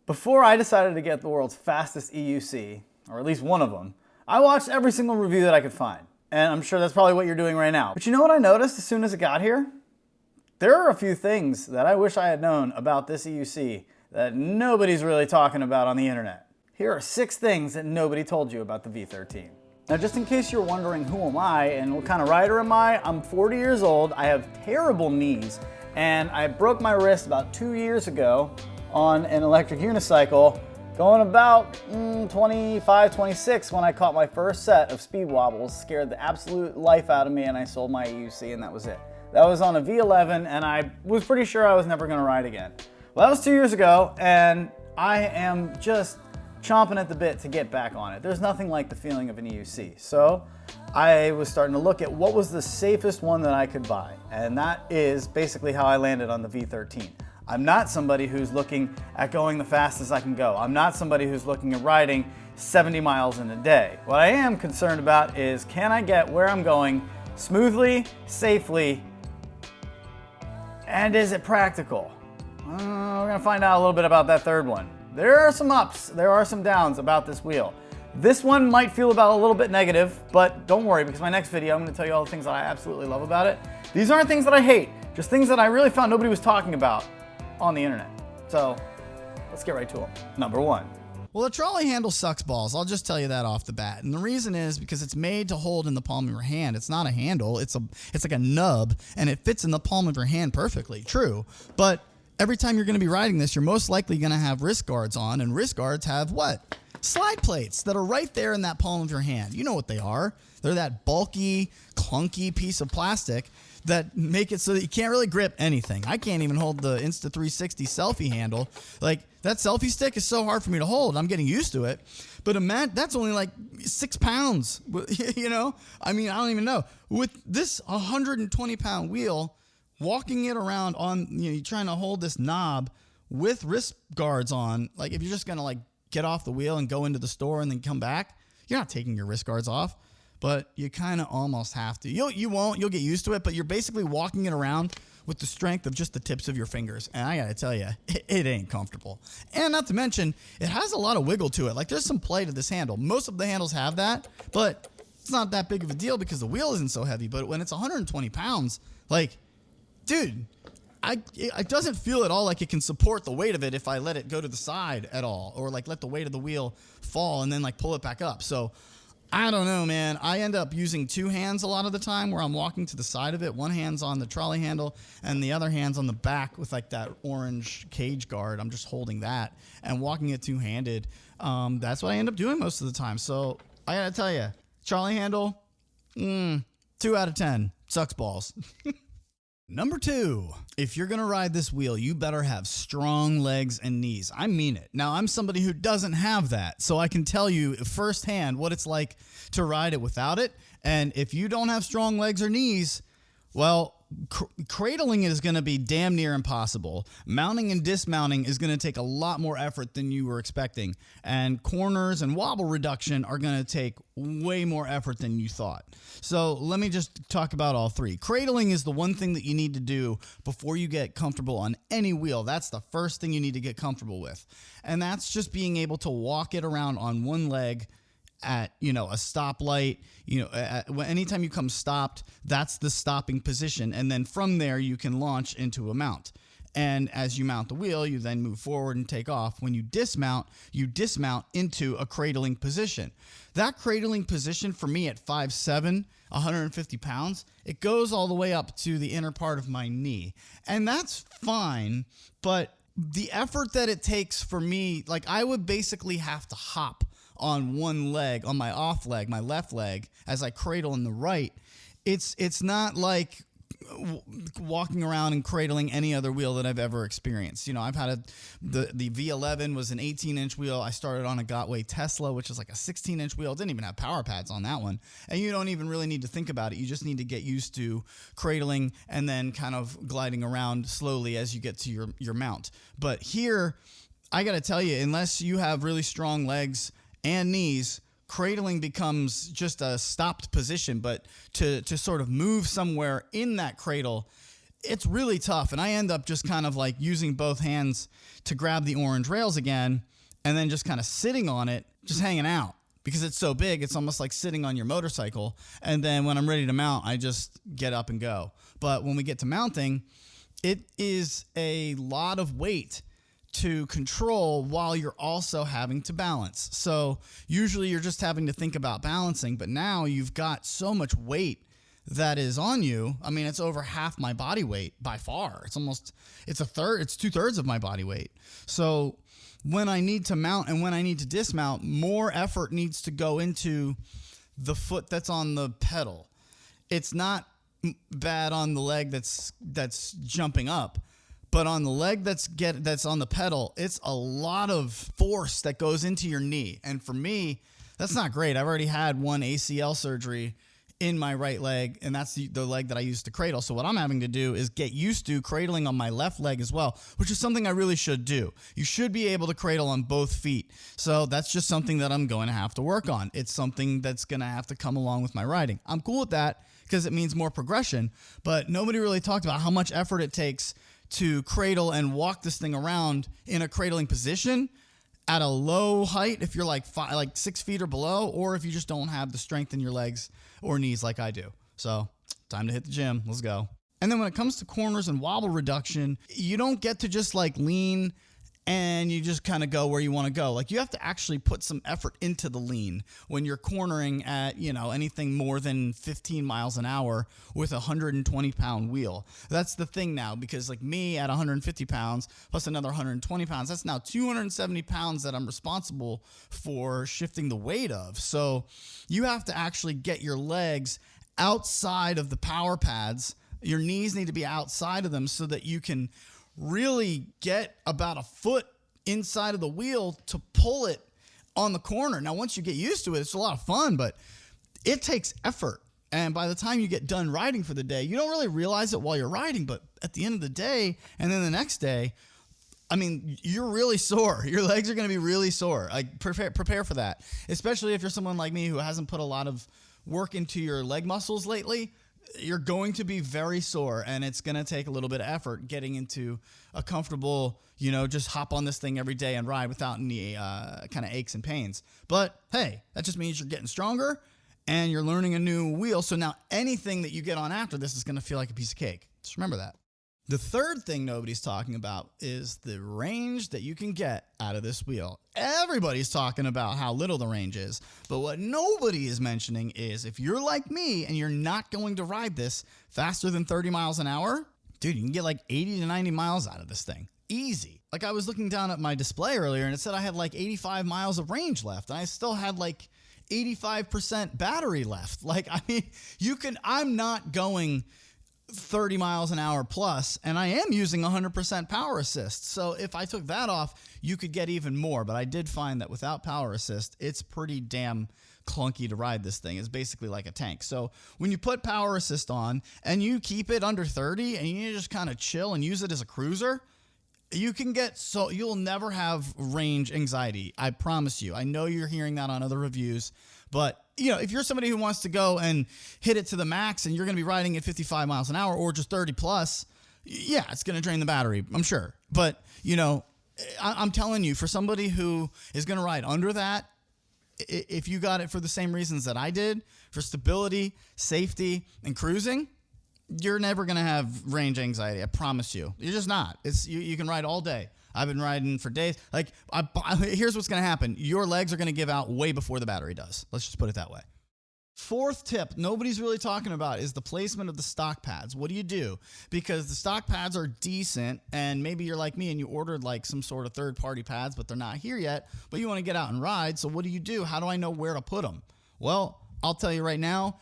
Before I decided to get the world's fastest EUC, or at least one of them, I watched every single review that I could find. And I'm sure that's probably what you're doing right now. But you know what I noticed as soon as it got here? There are a few things that I wish I had known about this EUC that nobody's really talking about on the internet. Here are 6 things that nobody told you about the V13. Now, just in case you're wondering who am I and what kind of rider am I, I'm 40 years old, I have terrible knees, and I broke my wrist about 2 years ago on an electric unicycle, going about 25, 26 when I caught my first set of speed wobbles, scared the absolute life out of me, and I sold my EUC, and that was it. That was on a V11, and I was pretty sure I was never gonna ride again. Well, that was 2 years ago, and I am just chomping at the bit to get back on it. There's nothing like the feeling of an EUC. So I was starting to look at what was the safest one that I could buy. And that is basically how I landed on the V13. I'm not somebody who's looking at going the fastest I can go. I'm not somebody who's looking at riding 70 miles in a day. What I am concerned about is, can I get where I'm going smoothly, safely, and is it practical? We're gonna find out a little bit about that third one. There are some ups, there are some downs about this wheel. This one might feel about a little bit negative, but don't worry, because my next video, I'm gonna tell you all the things that I absolutely love about it. These aren't things that I hate, just things that I really found nobody was talking about on the internet. So let's get right to them. Number 1. Well, the trolley handle sucks balls. I'll just tell you that off the bat. And the reason is because it's made to hold in the palm of your hand. It's not a handle. It's like a nub, and it fits in the palm of your hand perfectly. True. But every time you're going to be riding this, you're most likely going to have wrist guards on, and wrist guards have what? Slide plates that are right there in that palm of your hand. You know what they are. They're that bulky, clunky piece of plastic that make it so that you can't really grip anything. I can't even hold the Insta360 selfie handle. Like, that selfie stick is so hard for me to hold. I'm getting used to it. But that's only like 6 pounds. You know? I mean, I don't even know. With this 120-pound wheel, walking it around on, you're trying to hold this knob with wrist guards on, like if you're just going to like get off the wheel and go into the store and then come back, you're not taking your wrist guards off, but you kind of almost have to. You'll get used to it, but you're basically walking it around with the strength of just the tips of your fingers. And I got to tell you, it ain't comfortable. And not to mention, it has a lot of wiggle to it. Like, there's some play to this handle. Most of the handles have that, but it's not that big of a deal because the wheel isn't so heavy. But when it's 120 pounds, like, dude, it doesn't feel at all like it can support the weight of it if I let it go to the side at all, or like let the weight of the wheel fall and then like pull it back up. So I don't know, man. I end up using 2 hands a lot of the time where I'm walking to the side of it. One hand's on the trolley handle and the other hand's on the back with like that orange cage guard. I'm just holding that and walking it 2-handed. That's what I end up doing most of the time. So I gotta tell you, trolley handle, 2 out of 10. Sucks balls. Number 2, if you're going to ride this wheel, you better have strong legs and knees. I mean it. Now, I'm somebody who doesn't have that, so I can tell you firsthand what it's like to ride it without it. And if you don't have strong legs or knees, well, cradling is going to be damn near impossible. Mounting and dismounting is going to take a lot more effort than you were expecting. And corners and wobble reduction are going to take way more effort than you thought. So let me just talk about all 3. Cradling is the one thing that you need to do before you get comfortable on any wheel. That's the first thing you need to get comfortable with. And that's just being able to walk it around on one leg at, a stoplight, anytime you come stopped, that's the stopping position. And then from there, you can launch into a mount. And as you mount the wheel, you then move forward and take off. When you dismount into a cradling position. That cradling position for me at 5'7", 150 pounds, it goes all the way up to the inner part of my knee. And that's fine, but the effort that it takes for me, like I would basically have to hop on one leg, on my off leg, my left leg, as I cradle in the right. It's not like walking around and cradling any other wheel that I've ever experienced. I've had the V11 was an 18-inch wheel. I started on a Gotway Tesla, which is like a 16-inch wheel. It didn't even have power pads on that one. And you don't even really need to think about it. You just need to get used to cradling and then kind of gliding around slowly as you get to your mount. But here, I got to tell you, unless you have really strong legs and knees, cradling becomes just a stopped position. But to sort of move somewhere in that cradle it's really tough. And I end up just kind of like using both hands to grab the orange rails again and then just kind of sitting on it, just hanging out. Because it's so big, it's almost like sitting on your motorcycle. And then when I'm ready to mount, I just get up and go. But when we get to mounting, it is a lot of weight to control while you're also having to balance. So usually you're just having to think about balancing, but now you've got so much weight that is on you. I mean, it's over half my body weight by far. It's a third, it's 2/3 of my body weight. So when I need to mount and when I need to dismount, more effort needs to go into the foot that's on the pedal. It's not bad on the leg that's jumping up, but on the leg that's on the pedal, it's a lot of force that goes into your knee. And for me, that's not great. I've already had one ACL surgery in my right leg, and that's the leg that I use to cradle. So what I'm having to do is get used to cradling on my left leg as well, which is something I really should do. You should be able to cradle on both feet. So that's just something that I'm going to have to work on. It's something that's going to have to come along with my riding. I'm cool with that because it means more progression, but nobody really talked about how much effort it takes to cradle and walk this thing around in a cradling position at a low height, if you're like 6 feet or below, or if you just don't have the strength in your legs or knees like I do. So time to hit the gym. Let's go. And then when it comes to corners and wobble reduction, you don't get to just like lean and you just kind of go where you want to go. Like you have to actually put some effort into the lean when you're cornering at, anything more than 15 miles an hour with a 120-pound wheel. That's the thing now, because like me at 150 pounds plus another 120 pounds, that's now 270 pounds that I'm responsible for shifting the weight of. So you have to actually get your legs outside of the power pads. Your knees need to be outside of them so that you can really get about a foot inside of the wheel to pull it on the corner. Now, once you get used to it, it's a lot of fun, but it takes effort. And by the time you get done riding for the day, you don't really realize it while you're riding, but at the end of the day, and then the next day, I mean, you're really sore. Your legs are going to be really sore. Like prepare for that, especially if you're someone like me who hasn't put a lot of work into your leg muscles lately. You're going to be very sore, and it's going to take a little bit of effort getting into a comfortable, just hop on this thing every day and ride without any kind of aches and pains. But hey, that just means you're getting stronger and you're learning a new wheel. So now anything that you get on after this is going to feel like a piece of cake. Just remember that. The third thing nobody's talking about is the range that you can get out of this wheel. Everybody's talking about how little the range is, but what nobody is mentioning is if you're like me and you're not going to ride this faster than 30 miles an hour, dude, you can get like 80 to 90 miles out of this thing. Easy. Like I was looking down at my display earlier and it said I had like 85 miles of range left, and I still had like 85% battery left. Like, I mean, I'm not going 30 miles an hour plus, and I am using 100% power assist. So if I took that off, you could get even more. But I did find that without power assist, it's pretty damn clunky to ride this thing. It's basically like a tank. So when you put power assist on and you keep it under 30 and you just kind of chill and use it as a cruiser, you'll never have range anxiety. I promise you. I know you're hearing that on other reviews, but if you're somebody who wants to go and hit it to the max and you're going to be riding at 55 miles an hour or just 30 plus, yeah, it's going to drain the battery, I'm sure. But, I'm telling you, for somebody who is going to ride under that, if you got it for the same reasons that I did, for stability, safety, and cruising, you're never going to have range anxiety. I promise you. You're just not. You can ride all day. I've been riding for days. Like, here's what's going to happen. Your legs are going to give out way before the battery does. Let's just put it that way. Fourth tip nobody's really talking about is the placement of the stock pads. What do you do? Because the stock pads are decent, and maybe you're like me and you ordered like some sort of third-party pads, but they're not here yet, but you want to get out and ride. So what do? How do I know where to put them? Well, I'll tell you right now,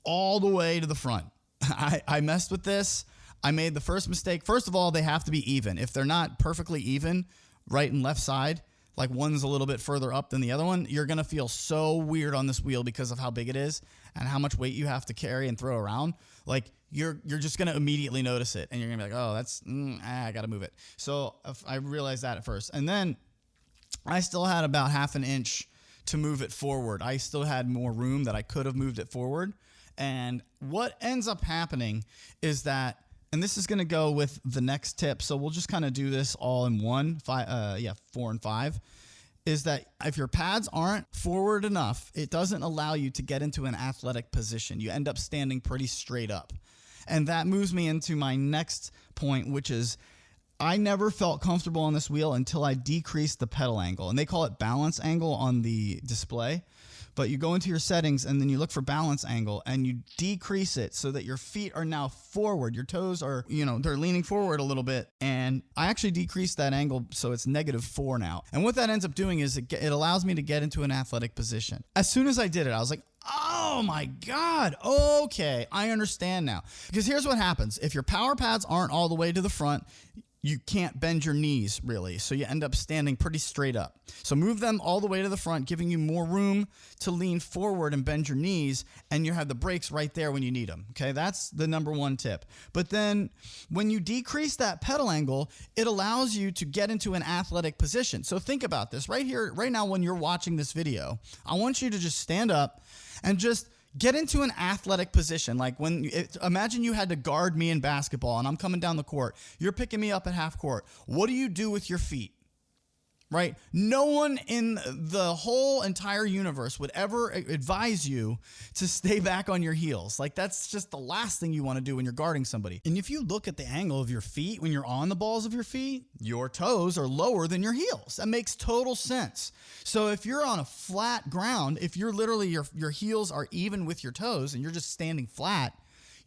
all the way to the front. I messed with this. I made the first mistake. First of all, they have to be even. If they're not perfectly even, right and left side, like one's a little bit further up than the other one, you're going to feel so weird on this wheel because of how big it is and how much weight you have to carry and throw around. Like you're just going to immediately notice it, and you're going to be like, oh, that's, I got to move it. So I realized that at first. And then I still had about half an inch to move it forward. I still had more room that I could have moved it forward. And what ends up happening is that and this is going to go with the next tip. So we'll just kind of do this all in one, 4 and 5, is that if your pads aren't forward enough, it doesn't allow you to get into an athletic position. You end up standing pretty straight up. And that moves me into my next point, which is I never felt comfortable on this wheel until I decreased the pedal angle. And they call it balance angle on the display. But you go into your settings and then you look for balance angle and you decrease it so that your feet are now forward. Your toes are, they're leaning forward a little bit. And I actually decreased that angle so it's -4 now. And what that ends up doing is it allows me to get into an athletic position. As soon as I did it, I was like, oh my God, okay, I understand now. Because here's what happens. If your power pads aren't all the way to the front, you can't bend your knees really. So you end up standing pretty straight up. So move them all the way to the front, giving you more room to lean forward and bend your knees. And you have the brakes right there when you need them. Okay. That's the number one tip. But then when you decrease that pedal angle, it allows you to get into an athletic position. So think about this right here, right now, when you're watching this video, I want you to just stand up and just get into an athletic position. Like imagine you had to guard me in basketball and I'm coming down the court. You're picking me up at half court. What do you do with your feet? Right? No one in the whole entire universe would ever advise you to stay back on your heels. Like that's just the last thing you want to do when you're guarding somebody. And if you look at the angle of your feet when you're on the balls of your feet, your toes are lower than your heels. That makes total sense. So if you're on a flat ground, if you're literally your heels are even with your toes and you're just standing flat,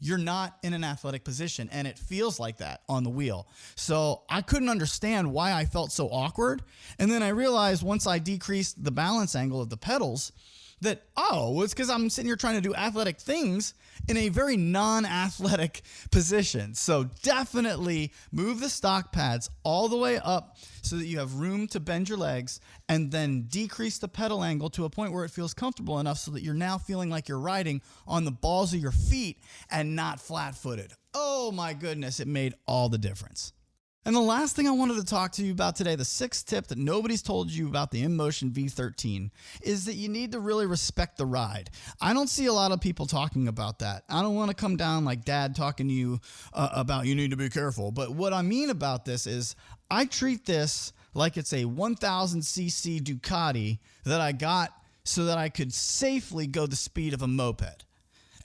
you're not in an athletic position, and it feels like that on the wheel. So I couldn't understand why I felt so awkward. And then I realized once I decreased the balance angle of the pedals that, it's because I'm sitting here trying to do athletic things in a very non-athletic position. So definitely move the stock pads all the way up so that you have room to bend your legs, and then decrease the pedal angle to a point where it feels comfortable enough so that you're now feeling like you're riding on the balls of your feet and not flat-footed. Oh my goodness, it made all the difference. And the last thing I wanted to talk to you about today, the sixth tip that nobody's told you about the InMotion V13, is that you need to really respect the ride. I don't see a lot of people talking about that. I don't want to come down like dad talking to you about you need to be careful. But what I mean about this is I treat this like it's a 1000cc Ducati that I got so that I could safely go the speed of a moped.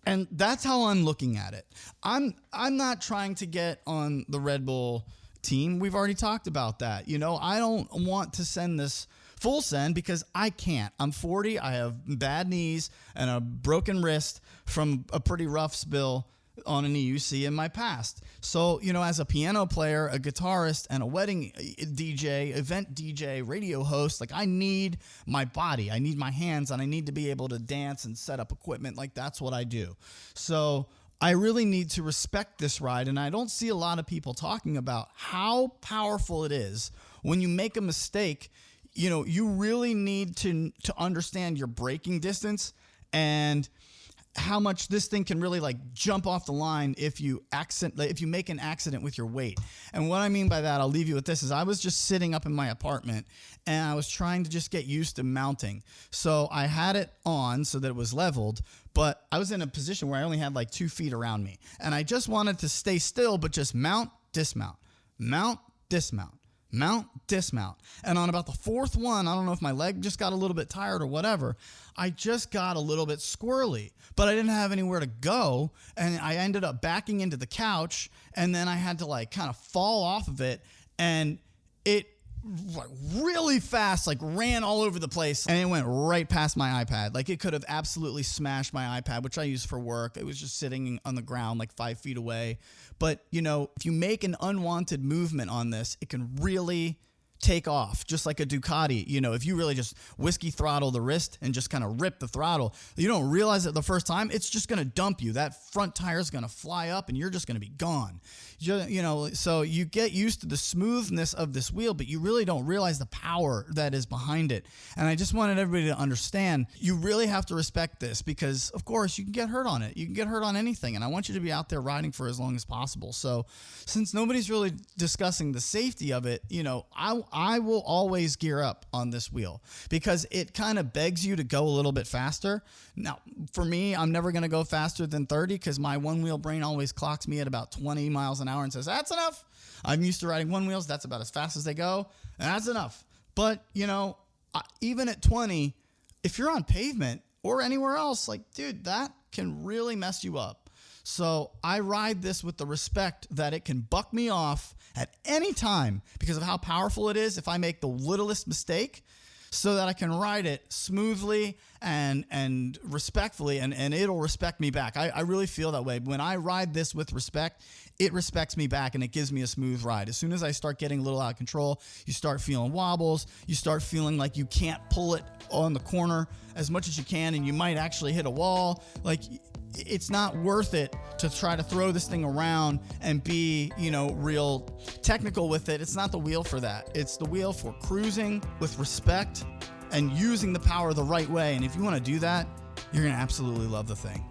And that's how I'm looking at it. I'm not trying to get on the Red Bull team. We've already talked about that. I don't want to send this full send because I can't. I'm 40. I have bad knees and a broken wrist from a pretty rough spill on an EUC in my past. So, as a piano player, a guitarist, and a wedding DJ, event DJ, radio host, like I need my body, I need my hands, and I need to be able to dance and set up equipment. Like that's what I do. So I really need to respect this ride, and I don't see a lot of people talking about how powerful it is when you make a mistake. You really need to understand your braking distance and how much this thing can really like jump off the line if you make an accident with your weight. And what I mean by that, I'll leave you with this, is I was just sitting up in my apartment and I was trying to just get used to mounting. So I had it on so that it was leveled, but I was in a position where I only had like 2 feet around me. And I just wanted to stay still, but just mount, dismount, mount, dismount, mount, dismount. And on about the fourth one, I don't know if my leg just got a little bit tired or whatever, I just got a little bit squirrely, but I didn't have anywhere to go. And I ended up backing into the couch, and then I had to like kind of fall off of it, and it like really fast, like ran all over the place, and it went right past my iPad. Like it could have absolutely smashed my iPad, which I use for work. It was just sitting on the ground like 5 feet away. But if you make an unwanted movement on this, it can really take off, just like a Ducati. If you really just whiskey throttle the wrist and just kind of rip the throttle, you don't realize it the first time, it's just going to dump you. That front tire is going to fly up and you're just going to be gone. So you get used to the smoothness of this wheel, but you really don't realize the power that is behind it. And I just wanted everybody to understand, you really have to respect this, because of course you can get hurt on it. You can get hurt on anything. And I want you to be out there riding for as long as possible. So since nobody's really discussing the safety of it, I will always gear up on this wheel because it kind of begs you to go a little bit faster. Now, for me, I'm never going to go faster than 30 because my one wheel brain always clocks me at about 20 miles an hour and says, that's enough. I'm used to riding one wheels. That's about as fast as they go. And that's enough. But, you know, even at 20, if you're on pavement or anywhere else, like, dude, that can really mess you up. So I ride this with the respect that it can buck me off at any time because of how powerful it is if I make the littlest mistake, so that I can ride it smoothly and respectfully, and it'll respect me back. I really feel that way. When I ride this with respect, it respects me back and it gives me a smooth ride. As soon as I start getting a little out of control, you start feeling wobbles, you start feeling like you can't pull it on the corner as much as you can, and you might actually hit a wall. Like, it's not worth it to try to throw this thing around and be, you know, real technical with it. It's not the wheel for that. It's the wheel for cruising with respect and using the power the right way. And if you want to do that, you're going to absolutely love the thing.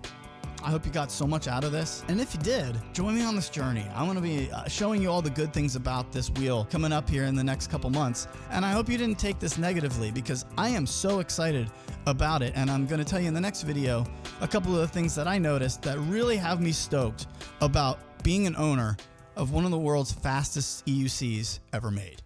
I hope you got so much out of this. And if you did, join me on this journey. I'm going to be showing you all the good things about this wheel coming up here in the next couple months. And I hope you didn't take this negatively because I am so excited about it. And I'm going to tell you in the next video a couple of the things that I noticed that really have me stoked about being an owner of one of the world's fastest EUCs ever made.